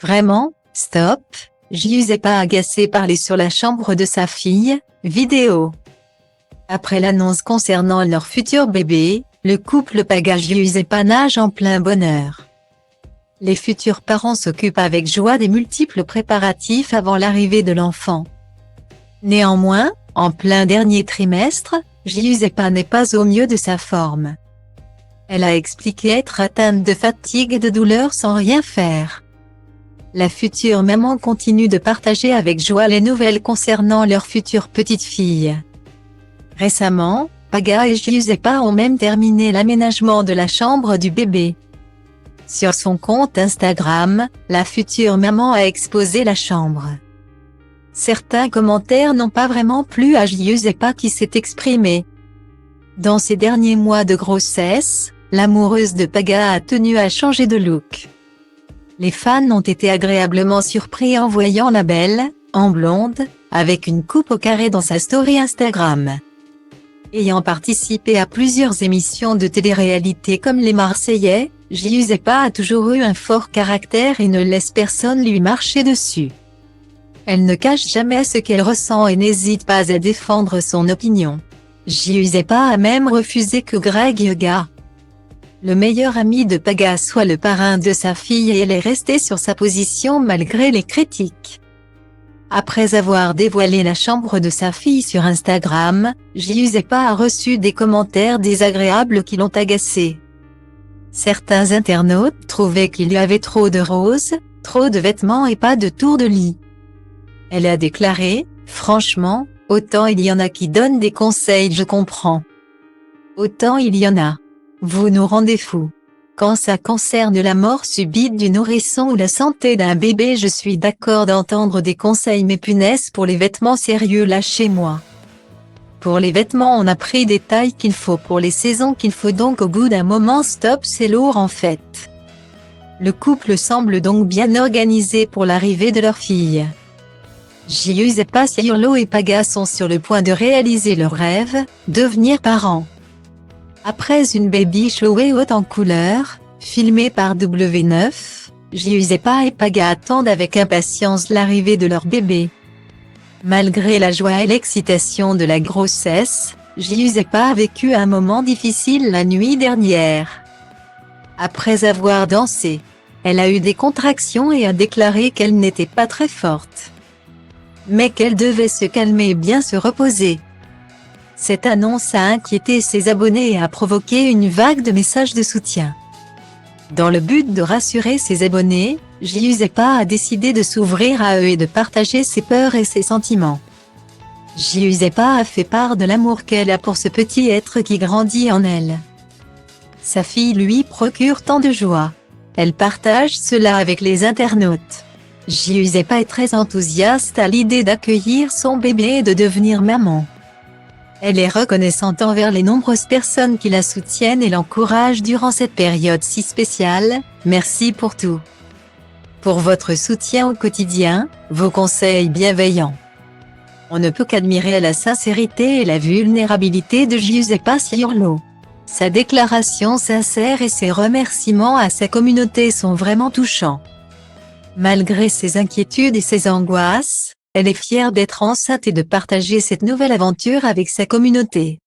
Vraiment, stop, Giuseppa agacé parlait sur la chambre de sa fille, vidéo. Après l'annonce concernant leur futur bébé, le couple Paga-Giuseppa nage en plein bonheur. Les futurs parents s'occupent avec joie des multiples préparatifs avant l'arrivée de l'enfant. Néanmoins, en plein dernier trimestre, Giuseppa n'est pas au mieux de sa forme. Elle a expliqué être atteinte de fatigue et de douleur sans rien faire. La future maman continue de partager avec joie les nouvelles concernant leur future petite fille. Récemment, Paga et Giuseppa ont même terminé l'aménagement de la chambre du bébé. Sur son compte Instagram, la future maman a exposé la chambre. Certains commentaires n'ont pas vraiment plu à Giuseppa qui s'est exprimée. Dans ces derniers mois de grossesse, l'amoureuse de Paga a tenu à changer de look. Les fans ont été agréablement surpris en voyant la belle, en blonde, avec une coupe au carré dans sa story Instagram. Ayant participé à plusieurs émissions de télé-réalité comme Les Marseillais, Giuseppa a toujours eu un fort caractère et ne laisse personne lui marcher dessus. Elle ne cache jamais ce qu'elle ressent et n'hésite pas à défendre son opinion. Giuseppa a même refusé que Greg Yuga, le meilleur ami de Paga, soit le parrain de sa fille et elle est restée sur sa position malgré les critiques. Après avoir dévoilé la chambre de sa fille sur Instagram, Giuseppa a reçu des commentaires désagréables qui l'ont agacée. Certains internautes trouvaient qu'il y avait trop de roses, trop de vêtements et pas de tour de lit. Elle a déclaré, « Franchement, autant il y en a qui donnent des conseils, je comprends. Autant il y en a. Vous nous rendez fous. Quand ça concerne la mort subite du nourrisson ou la santé d'un bébé, je suis d'accord d'entendre des conseils, mais punaise, pour les vêtements, sérieux, lâchez-moi. Pour les vêtements on a pris des tailles qu'il faut pour les saisons qu'il faut, donc au bout d'un moment stop, c'est lourd en fait. » Le couple semble donc bien organisé pour l'arrivée de leur fille. Giuseppa Ciurlo et Paga sont sur le point de réaliser leur rêve, devenir parents. Après une baby shower haute en couleurs, filmée par W9, Giuseppa et Paga attendent avec impatience l'arrivée de leur bébé. Malgré la joie et l'excitation de la grossesse, Giuseppa a vécu un moment difficile la nuit dernière. Après avoir dansé, elle a eu des contractions et a déclaré qu'elle n'était pas très forte, mais qu'elle devait se calmer et bien se reposer. Cette annonce a inquiété ses abonnés et a provoqué une vague de messages de soutien. Dans le but de rassurer ses abonnés, Giuseppa a décidé de s'ouvrir à eux et de partager ses peurs et ses sentiments. Giuseppa a fait part de l'amour qu'elle a pour ce petit être qui grandit en elle. Sa fille lui procure tant de joie. Elle partage cela avec les internautes. Giuseppa est très enthousiaste à l'idée d'accueillir son bébé et de devenir maman. Elle est reconnaissante envers les nombreuses personnes qui la soutiennent et l'encouragent durant cette période si spéciale. Merci pour tout. Pour votre soutien au quotidien, vos conseils bienveillants. On ne peut qu'admirer la sincérité et la vulnérabilité de Giuseppa Ciurlo. Sa déclaration sincère et ses remerciements à sa communauté sont vraiment touchants. Malgré ses inquiétudes et ses angoisses, elle est fière d'être enceinte et de partager cette nouvelle aventure avec sa communauté.